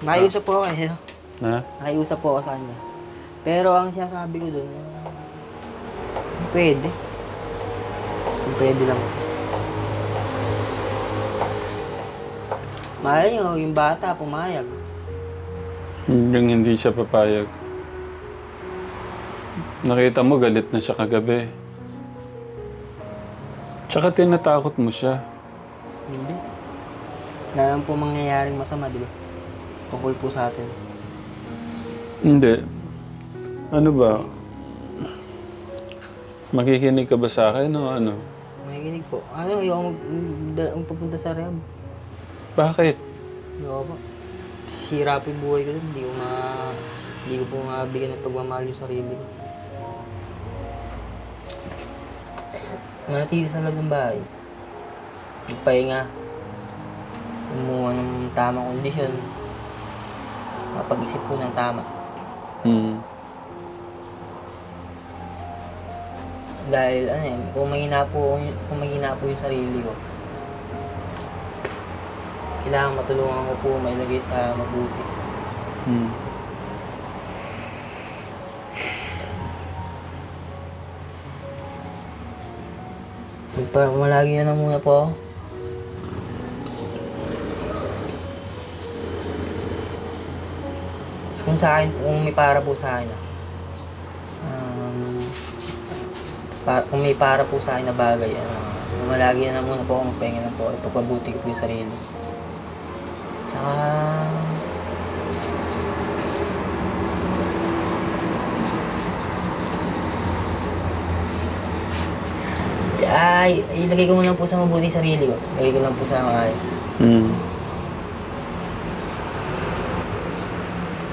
Nakiusap po ako eh. Na? Nakiusap po ako sa kanya. Pero ang sinasabi ko dun, pwede. Kung pwede lang. Malay nyo, yung bata pumayag. Yung hindi siya papayag. Nakita mo, galit na siya kagabi. Tsaka tinatakot mo siya. Hindi. Wala lang po mangyayaring masama, di ba? Tungkol po sa atin. Hindi. Ano ba? Makikinig ka ba sa akin o ano? Makikinig po. Ano, ayoko magpapunta sa rehab. Bakit? Ayoko po. Sisira po yung buhay ko dun. Hindi ko po mabigyan ng pagmamahal yung sarili ko. Nanatili sa loob ng bahay. Magpahinga. Kumuha ng tamang kondisyon. Mapag-isip po ng tama. Dahil ano eh, kung mahina po yung sarili ko, kailangan matulungan ko po mailagay sa mabuti. Malagi na muna po ako. Kung sa akin, kung may para po sa akin kung may para po sa akin na bagay, malagi na muna po ako, magpahinga lang po, ipapabuti ko po yung sarili. Tsaka, ilagay ko muna po sa mabuti yung sarili ko. Ilagay ko lang po sa maayos.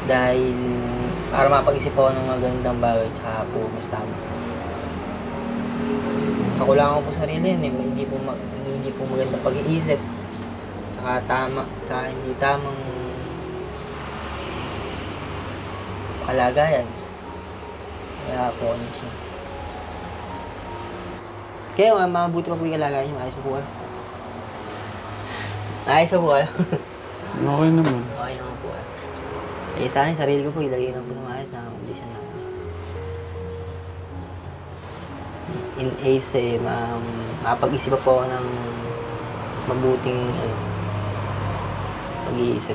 Dahil para mapag-isip ako ng magandang bagay, tsaka po mas tama. Kakulangan ko po sarili yun eh, hindi po magandang pag-iisip, tsaka tama, tsaka hindi tamang kalagayan. Kaya po ano siya. Kaya mabuti pa po yung kalagayan niyo, ayos po po. Ayos po po. Okay naman. Okay naman po. Eh, sana yung sarili ko po, ilagay lang po sa maayos na kondisyon na. In ace eh, mapag-isip po ako ng mabuting pag-iisip.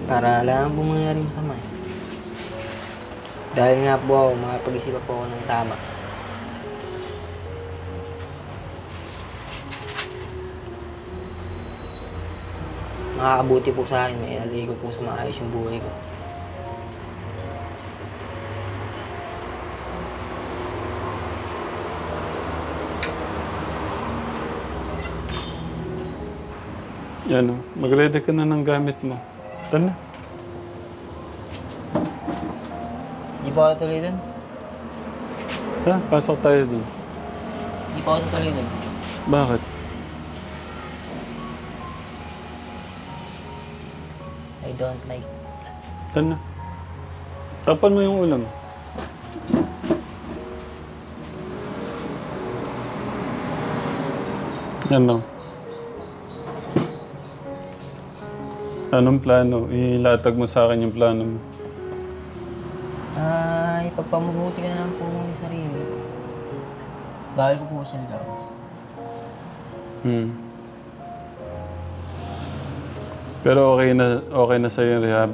Para lang po mangyayaring masama eh. Dahil nga po ako, makapag-isip po ako ng tama. Makakabuti po sa akin, may naligo po sa maayos yung buhay ko. Yan o, mag-ready ka na ng gamit mo. Tara na. Di pa ako tuloy dun? Ha, pasok tayo dun. Di pa ako tuloy dun? Bakit? I don't like. Tara na. Tapan mo yung ulam. Ano? Anong plano? Ilatag mo sa akin yung plano mo. Ipagpamabuti ka na lang po muna sa sarili. Bago ko po siya ligaw. Pero okay na sa'yo yung rehab?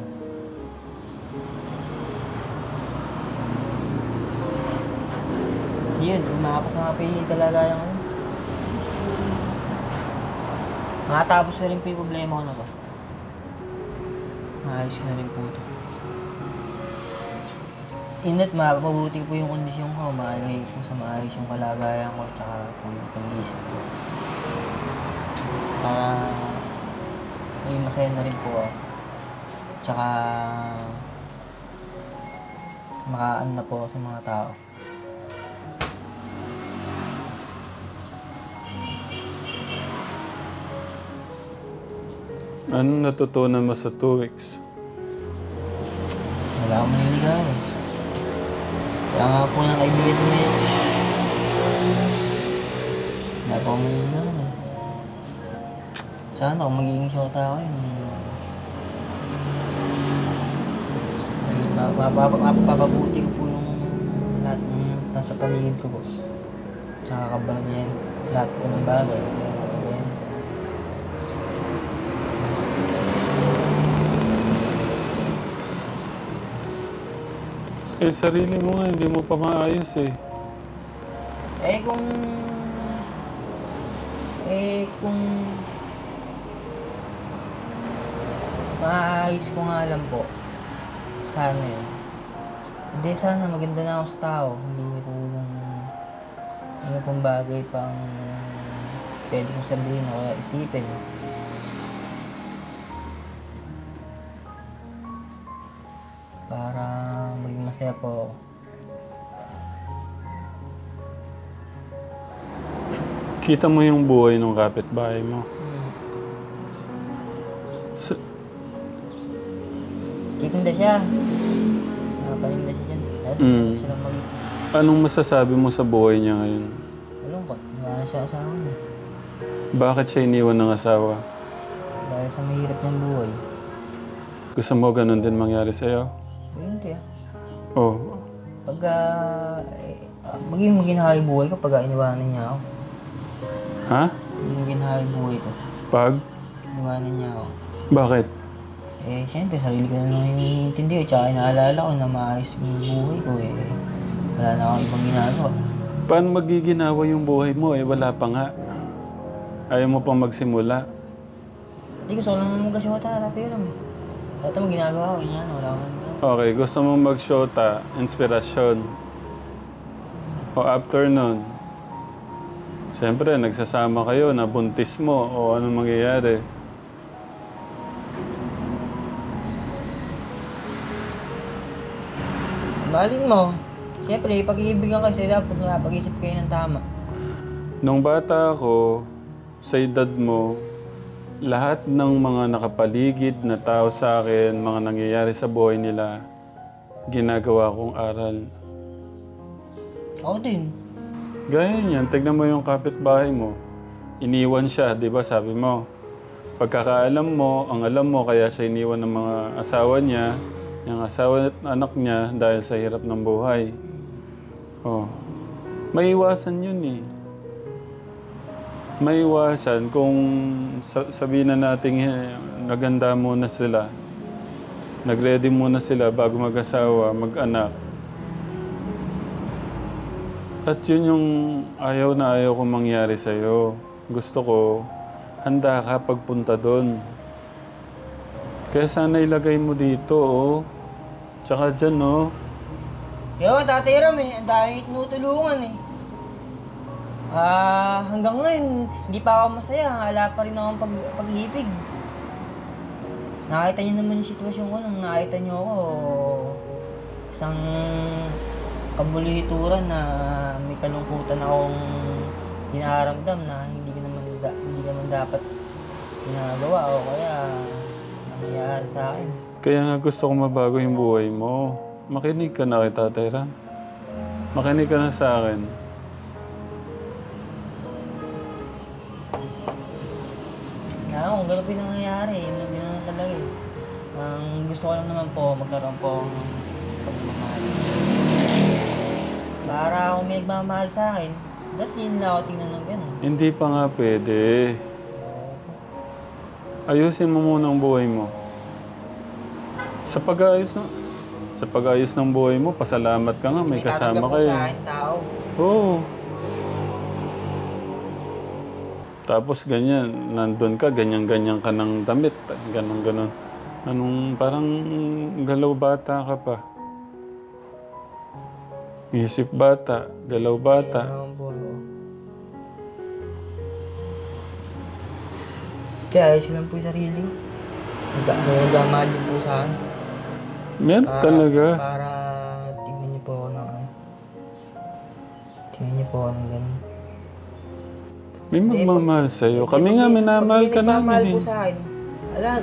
Yun, makapasama pa yung kalagayan ko. Makatapos na rin po yung problema ko na to. Maayos na rin po ito. Init, mapapabuti po yung kondisyon ko. Maalagay po sa maayos yung kalagayan ko, tsaka po yung pag-iisip ko. Para may masaya na rin po ako. Tsaka makaan na po ako sa mga tao. Ano natutunan mo sa 2 weeks? Wala akong maniligaw eh. Kaya nga po ng kaibigan mo yun. Wala pa akong ano eh. Sana kung magiging shota ako yun. Mapapabuti ko po yung lahat ng nasa paligid ko po. Tsaka kabanyan. Lahat po ng bagay. Ayan. Eh, sarili mo nga, hindi mo pa maayos eh. Kung maayos ko nga lang po, sana yun. Hindi, sana maganda na ako sa tao. Hindi po yung ano pong bagay pang pwede kong sabihin o kaya isipin. Para maging masaya po ako. Kita mo yung buhay ng kapitbahay mo. Titinda siya. Nakapaninda siya dyan. Tapos siya lang mag-isa. Anong masasabi mo sa buhay niya ngayon? Malungkot. Wala na siya asawa niya. Bakit siya iniwan ng asawa? Dahil sa mahirap ng buhay. Gusto mo ganun din mangyari sa'yo? Hindi ah. Oh. Pagka maging maginhahay buhay ko pagka iniwanan niya ako. Ha? Maging maginhahay buhay ko. Pag? Iniwanan niya ako. Bakit? Siyempre, sarili ko na lang yung iniintindi ko. Tsaka inaalala ko na maayos yung buhay ko eh. Wala na akong ibang ginagawa. Paano magiginawa yung buhay mo eh? Wala pa nga. Ayaw mo pang magsimula. Hindi, gusto ko lang mag-asyota. Tatiram eh. Dati mo ginagawa ko. Yan, wala akong ginagawa. Okay, gusto mo mag-shota, inspirasyon. O after nun, siyempre, nagsasama kayo, nabuntis mo, o anong mangyayari? Mahalin mo. Siyempre, pag-iibigan kasi dapat pag-isip kayo ng tama. Nung bata ako, sa edad mo, lahat ng mga nakapaligid na tao sa akin, mga nangyayari sa buhay nila, ginagawa kong aral. Ako din. Gaya niyan, tignan mo yung kapitbahay mo. Iniwan siya, di ba sabi mo? Pagkakaalam mo, ang alam mo, kaya siya iniwan ng mga asawa niya, yung asawa at anak niya dahil sa hirap ng buhay. Oh. May iwasan yun eh. May iwasan kung sabihin na natin naganda muna sila. Nag-ready muna sila bago mag-asawa, mag-anak. At yun yung ayaw na ayaw kong mangyari sa'yo. Gusto ko, handa ka pagpunta doon. Kaya sana ilagay mo dito, oh. Tsaka dyan, oh. Yo, Tatay Ram eh. Ang dami tinutulungan eh. Hanggang ngayon, hindi pa ako masaya. Wala pa rin akong pag-ibig. Nakita niyo naman yung sitwasyon ko nung nakita niyo ako. Isang kabulituran na may kalungkutan akong dinaramdam na hindi naman dapat ginagawa o kaya nangyayari sa akin. Kaya nga gusto kong mabago yung buhay mo. Makinig ka na kay Tatay Ram. Makinig ka na sa akin. Kung gano'n po yung nangyayari, yun lang naman talaga eh. Ang gusto ko lang naman po, magkaroon po ng pagmamahal. Para kung may nagmamahal sa akin, ba't yun lang ako tingnan ng gano'n? Hindi pa nga pwede. Ayusin mo muna ang buhay mo. Sa pag-ayos ng buhay mo, pasalamat ka nga, may kasama tatanggap po kayo. sa akin tao. Oo. Tapos ganyan, nandun ka, ganyan-ganyan ka ng damit, ganon-ganon. Anong parang galaw bata ka pa. Isip bata, galaw bata. Ayun naman po. Kaya ayos lang po yung sarili ko. May nagmamahal din po sa akin. Meron talaga. Para tignan niyo po ako ng ano. Tignan niyo po ako ng gano'n. May magmamahal sa'yo. Kami nga, minamahal ka namin po eh. sa akin.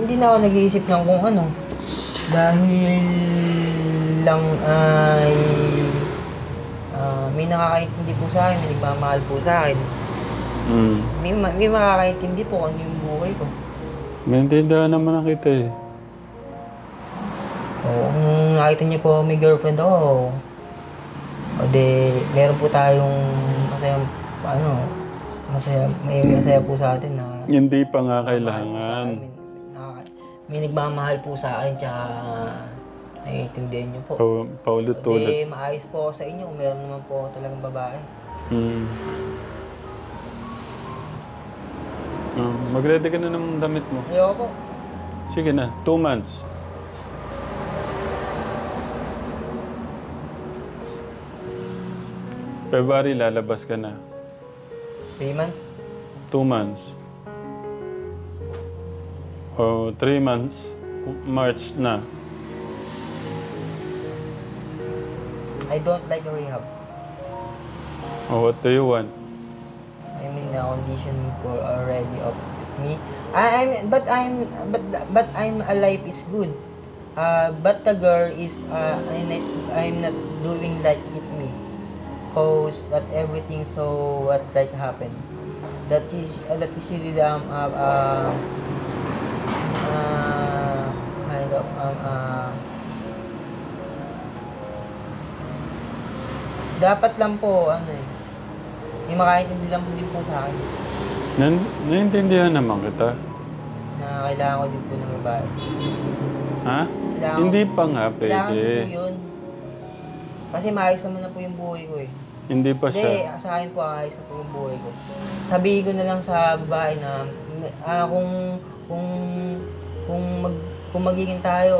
Hindi na ako nag-iisip ng kung ano. Dahil lang ay may nakakaintindi po sa akin, may nagmamahal po sa akin. Mm. May makakaintindi po kung ano yung buhay ko. Maintindihan naman na kita eh. O kung nakita niyo po may girlfriend ako, o de, meron po tayong masayang, may masaya po sa atin na Hindi pa nga mahal po sa kailangan. amin. May nagmamahal po sa akin, tsaka naiintindihan niyo po. Paulit-ulit. Di, maayos po ako sa inyo kung meron naman po ako talagang babae. Mm. Mag-ready ka na ng damit mo. Ayoko po. Sige na, 2 months. February, lalabas ka na. 3 months. 2 months. O 3 months, March na. I don't like rehab. O what do you want? I mean, the condition for already up with me. But I'm alive is good. But the girl is, I'm not doing like with me. Cause that everything so what like happened. That is really kind of dapat lang po may makaintindi lang po din po sa akin Naiintindihan naman kita. na kailangan ko din po ng babae. Ha? Kailangan- Hindi pa nga Kailangan ko po pwede. yun. Kasi maayos naman na po yung buhay ko eh. Hindi pa Hindi, siya. sa akin po ayos na po yung buhay ko. Sabihin ko na lang sa babae na kung magiging tayo,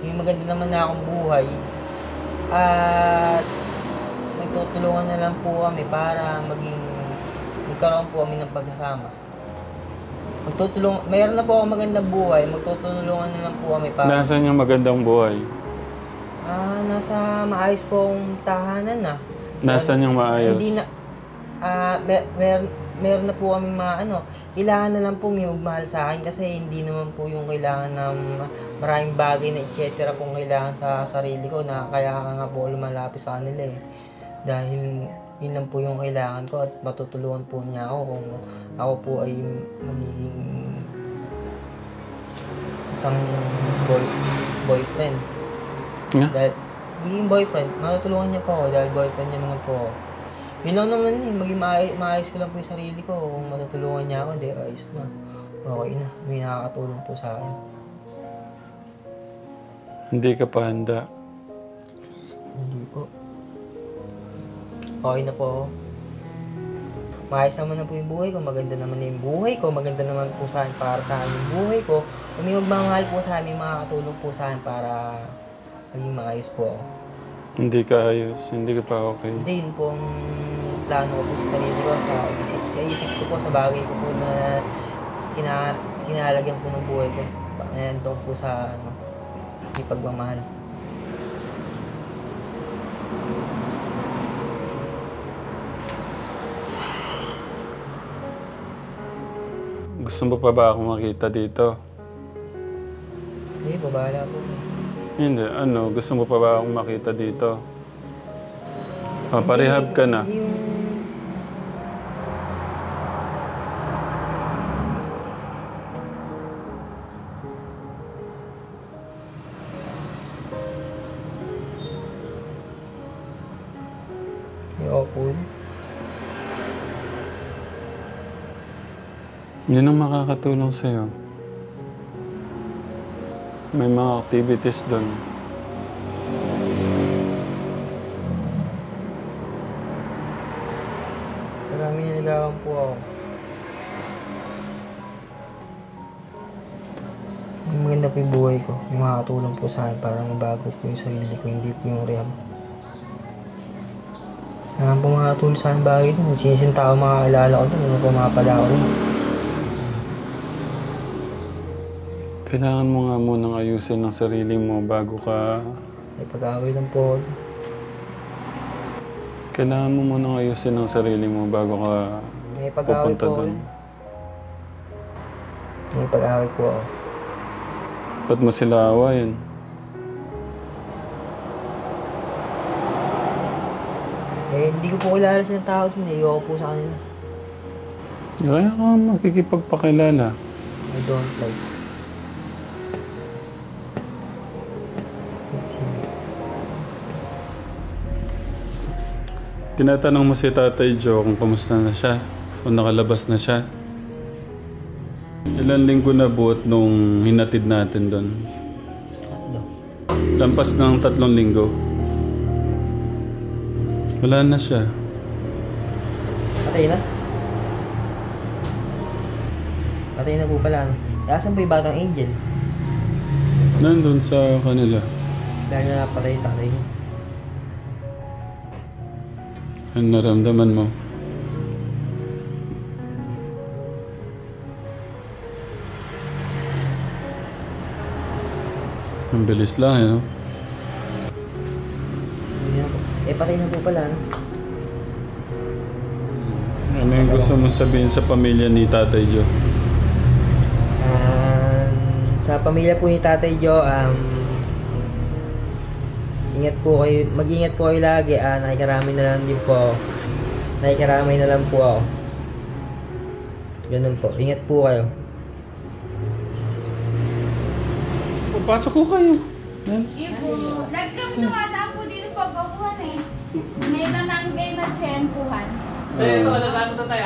may maganda naman na akong buhay, at magtutulungan na lang po kami para magkaroon po kami ng pagsasama. Mayroon na po akong magandang buhay, magtutulungan na lang po kami para Nasaan yung magandang buhay? nasa maayos po akong tahanan na. Nasaan yung maayos? Hindi na, meron na po kaming kailangan na lang po may magmahal sa akin kasi hindi naman po yung kailangan ng maraming bagay na etc. kung kailangan sa sarili ko na kaya nga po lumalapit sa kanila eh. Dahil yun lang po yung kailangan ko at matutulungan po niya ako kung ako po ay magiging isang boyfriend. Nga? Dahil magiging boyfriend, matutulungan niya po ako dahil boyfriend niya naman po ako. Yun lang naman maging maayos ko lang po yung sarili ko. Kung matutulungan niya ako, di ayos na. Okay na, may nakakatulong po sa akin. Hindi ka pa handa. Hindi po. Okay na po ako. Maayos naman na po yung buhay ko, maganda naman na yung buhay ko, maganda naman po sa akin para sa akin yung buhay ko. Kung may magmamahal po sa akin, may makakatulong po sa akin para maging maayos po ako. Hindi ka ayos. Hindi ka pa okay. Hindi, yun po ang plano ko po sa sarili ko, sa isip ko po, sa bagay ko po na kinalagyan po ng buhay ko. Nandun po sa may pagmamahal. Gusto mo pa ba akong makita dito? Hindi, babahala po. Hindi. Gusto mo pa ba akong makita dito? Parehab ka na. Hindi yung... Ayoko. Yun ang makakatulong sa'yo. May mga activities doon. Marami niligawan po ako. Maganda po yung buhay ko. May makakatulong po sa akin para mabago po yung sarili ko, hindi po yung rehab. Kailangan po makakatulong sa akin bagay doon. Sinisin tao makakilala ko doon, ano po makapala ko doon. Kailangan mo nga munang ayusin ang sarili mo bago ka... May pag-away lang po ako doon. Kailangan mo munang ayusin ang sarili mo bago ka May pag-away pupunta po ako doon. doon. May pag-away po ako. Ba't mo sila awayin? Hindi ko po kilala silang tao doon. Ayoko po sa kanila. Kaya ka makikipagpakilala. I don't like. Tinatanong mo si Tatay Joe kung kamusta na siya, kung nakalabas na siya. Ilan linggo na buot nung hinatid natin doon? Tatlo. Lampas ng 3 linggo. Wala na siya. Patay na? Patay na po pala. Asan po yung batang angel? Nandun sa kanila. Dahil na patay tatay niya. Ano naramdaman mo? Ang bilis lang, eh, no? Hindi na po. Patay na po pala. No? Ano yung gusto mong sabihin sa pamilya ni Tatay Joe? Sa pamilya po ni Tatay Joe, ingat po kayo, mag-ingat po kayo lagi. Nakikarami na lang din po ako. Nakikarami na lang po ako. Ganun po. Ingat po kayo. Pasok ko kayo. Ipo, nagkam tumataan po dito pagkakuhan eh. May nananggay na tiyempuhan. Ito, alagaan mo ito tayo.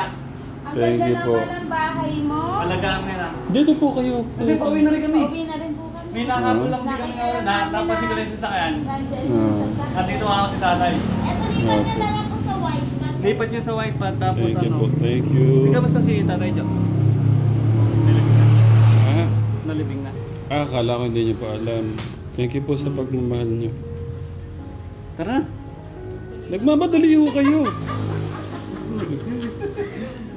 Ang Thank ganda you po. naman ng bahay mo. Alagaan mo yan. Dito po kayo. Hindi, pauwi na rin kami. Uwi na rin po kami. May nakapul lang din kami ngayon. Napansin ko lang yung sasakyan. Nandiyan yung sasakyan. At dito ako si tatay. Eto, lipat nyo lang ako sa white mat. Lipat niyo sa white pad tapos Thank you ano. po. Thank you. Hindi ka basta si tatay Joe. Nalibing na. Ah, Nalibing na. akala ko hindi niyo pa alam. Thank you po sa pagmamahal niyo. Tara. Nagmamadali ho kayo.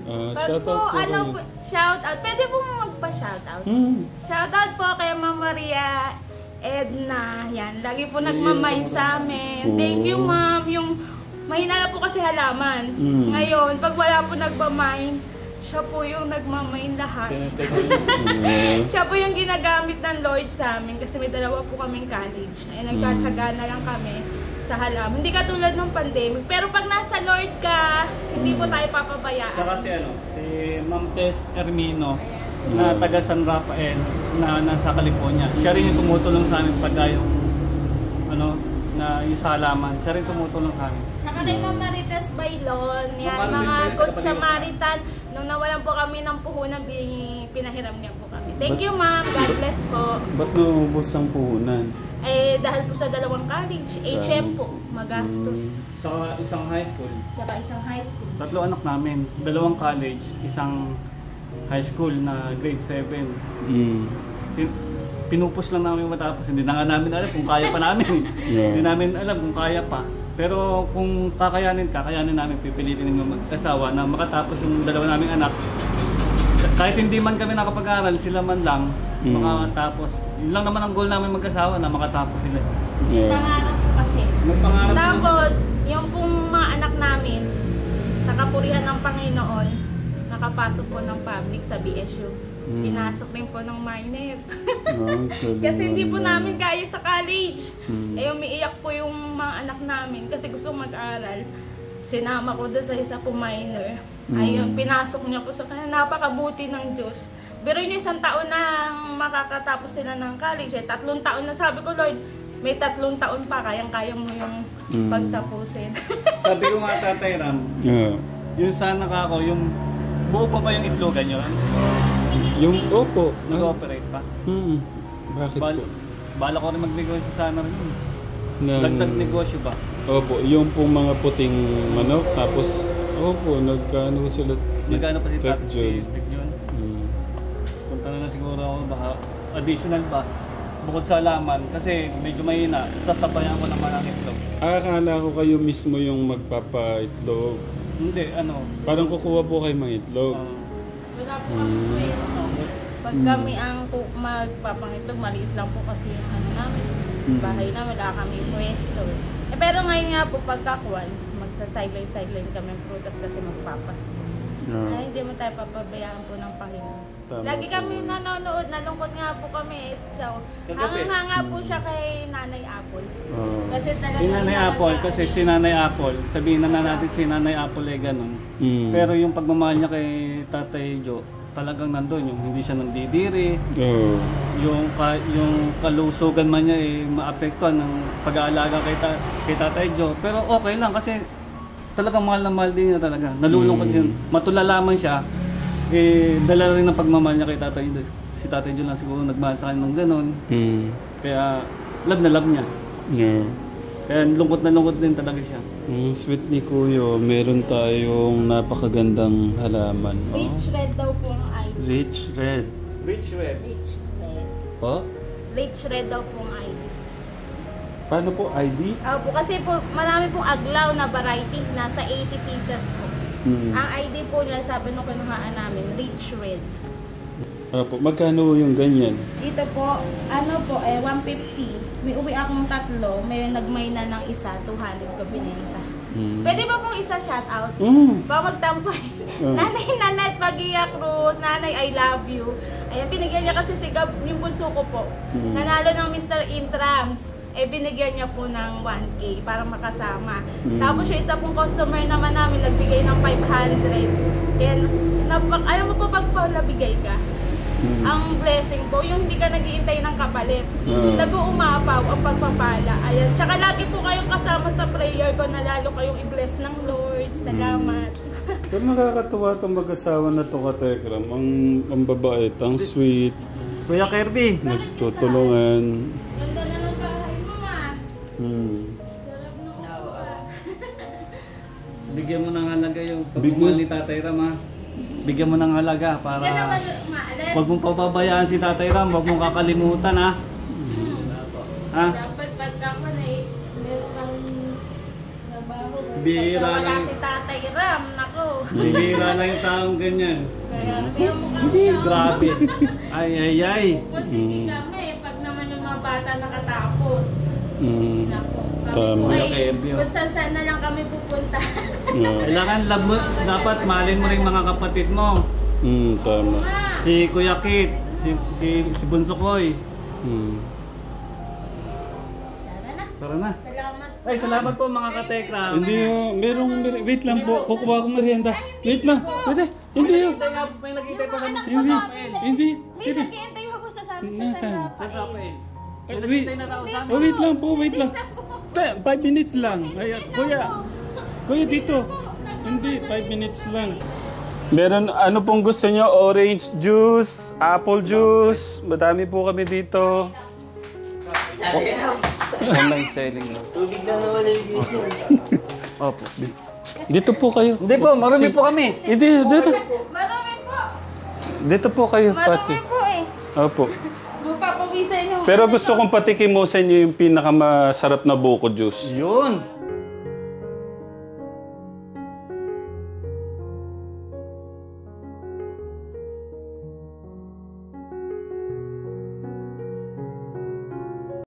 Pag Shout po, out po ano kayo. po, shout out. Pwede po magpa-shout out. Shout out po kay Ma'am Maria Edna. Yan, lagi po nagmamain sa amin. Thank you, ma'am. Yung mahina na po kasi halaman. Ngayon, pag wala po nagmamain, siya po yung nagmamain lahat. Siya po yung ginagamit ng Lord sa amin kasi may dalawa po kaming college. Nagtsatsaga na lang kami sa halaman. Hindi katulad ng pandemic. Pero pag nasa Lord ka, hindi po tayo papabayaan. Saka si ano, si Ma'am Tess Ermino na taga San Rafael na nasa California. Siya rin yung tumutulong sa amin pagka yung ano, na yung sa halaman. Siya rin tumutulong sa amin. Tsaka kay Ma'am Marites Bailon, yan, Ma'am Marites mga Bailon, good kapatid. Samaritan. Nung nawalan po kami ng puhunan, pinahiram niya po kami. Thank you, ma'am. God bless po. Ba't naubos ang puhunan? Dahil po sa dalawang college, HM po, magastos. Sa isang high school. Tsaka isang high school. 3 anak namin. 2 college, isang high school na grade 7. Pinupus lang namin matapos. Hindi na nga namin alam kung kaya pa namin. Yeah. Hindi namin alam kung kaya pa. Pero kung kakayanin namin, pipilitin ng mag-asawa na makatapos yung 2 naming anak. Kahit hindi man kami nakapag-aral, sila man lang makatapos. Yun lang naman ang goal namin mag-asawa na makatapos sila. Yeah. Pangarap po kasi. Magpangarap din Tapos, yung pong mga anak namin, sa kapurihan ng Panginoon, nakapasok po ng public sa BSU. Pinasok din po ng minor. Kasi hindi po namin kaya sa college. Umiiyak po yung mga anak namin kasi gusto mag-aral. Sinama ko doon sa isa po minor. Ayun, pinasok niya po sa kanya. Napakabuti ng Diyos. Pero yun 1 taon na makakatapos sila ng college. 3 taon na sabi ko, Lord, may 3 taon pa, kayang-kaya mo yung pagtapusin. Sabi ko nga Tatay Ram, Yeah. yung sana ka ako, yung buo pa ba yung itlogan nyo? Yung opo. Nag-operate pa? Bakit po? Bala ko rin magnegosyo sana rin. Ng- Dagdag negosyo ba? Opo, yung pong mga puting manok, tapos opo, nagkano sila Nagano pa si Tech John. Tech John? Punta na lang siguro ako, baka additional ba? Bukod sa laman, kasi medyo mahina, sasabayan ko naman ang itlog. Akala ko kayo mismo yung magpapaitlog. Hindi, ano, Parang kukuha po kayo mga itlog. Wala po kami pwesto. Pag kami ang magpapangitlog, maliit lang po kasi yung ano namin. Bahay namin, wala kami pwesto. Pero ngayon nga po, pagkakuan, magsa-sideline kami ng prutas kasi magpapasko. Ay, hindi mo tayo papabayaan po ng Panginoon. Tama Lagi po kami yun. nanonood, nalungkot nga po kami. So, hanga po siya kay Nanay Apple. Oo. Kasi talaga Si Nanay Apple, kasi si Nanay Apple, sabihin na natin si Nanay Apple ay ganun. Mm. Pero yung pagmamahal niya kay Tatay Joe, talagang nandun. Yung hindi siya nandidiri, Oo. yung kalusugan man niya maapektuhan ng pag-aalaga kay Tatay Joe. Pero okay lang kasi talagang mahal na mahal din niya talaga. Nalulungkot siya. Matulala man siya, dala rin ng pagmamahal niya kay Tatay Joe. Si Tatay Joe lang siguro nagmahal sa kanya ng ganun. Mm. Kaya love na love niya. Yeah. Kaya lungkot na lungkot din talaga siya. Sweet ni Kuya, meron tayong napakagandang halaman. Rich red daw po ang ID. Rich red. Rich Red. Rich red. Po? Rich red daw po ang ID. Paano po ID? Opo, kasi po marami pong aglaw na variety. Nasa 80 pieces po. Mm. Ang ID po niya, sabi nung kinuhaan namin, Rich red. Opo, magkano yung ganyan? Dito po, 150. May uwi akong 3, may nagmay na ng isa, 200 ko binenta. Mm. Pwede ba pong isa shout out? Mm. Ba magtampay. Nanay Nanette Magia Cruz, Nanay I love you. Ayan, binigyan niya kasi si Gab, yung bunso ko po. Nanalo ng Mr. Intrams. Binigyan niya po ng 1K para makasama. Tapos yung isa pong customer naman namin, nagbigay ng 500. And, ayaw mo po nabigay ka? Ang blessing po, yung hindi ka nag-iintay ng kapalit. Nag-uumapaw ang pagpapala. Ayan. Tsaka lagi po kayong kasama sa prayer ko na lalo kayong i-bless ng Lord. Salamat. Pero nakakatuwa itong mag-asawa na ito, Katekram. Ang babae, ang sweet, Kuya Kirby. nagtutulungan. Ganda na ng bahay mo nga. Sarap nung Bigyan mo ng halaga yung Bigyan. pagmamahal ni Tatay Ram, ha? Bigyan mo ng halaga para Hindi ka naman maalis. wag mong pababayaan si Tatay Ram, wag mong kakalimutan, ha? Ha? Dapat pagka pa na meron kang trabaho. Bihira Pagka wala lang. si Tatay Ram, nako. Bihira lang yung taong ganyan. Kaya meron mo kami Grabe. Ay, ay, ay. Sige kami, pag naman yung mga bata nakatapos. Nako. Kami Tama. po ay, Kuya kung saan na lang kami pupunta. Kailangan love mo, dapat mahalin mo rin mga kapatid mo. Tama. Si Kuya Kit, si Bunso Koy. Tara na. Tara na. Salamat. Ay, salamat po mga katekram. Hindi wait lang po, kukuha ko merienda. Wait lang, wait. Hindi yun. May nagkitay pa kami. Hindi. May Sige. nag-iintay pa po sa amin sa Nasaan? Sarap. Saan ka pa eh? May Wait. nagkitay na tao sa amin. Wait lang po, wait lang. 5 minutes lang. Ay, kuya dito. Hindi, 5 minutes lang. Meron, ano pong gusto nyo? Orange juice, apple juice. Madami po kami dito. Online selling na. Tubig na naman yung Opo. Dito po kayo. Hindi po, marami po kami. Hindi, dito. Marami po. Dito po kayo, pati. Marami po eh. Opo. Papawisan yung... Pero gusto kong patikim mo sa inyo yung pinakamasarap na buko juice. Yun.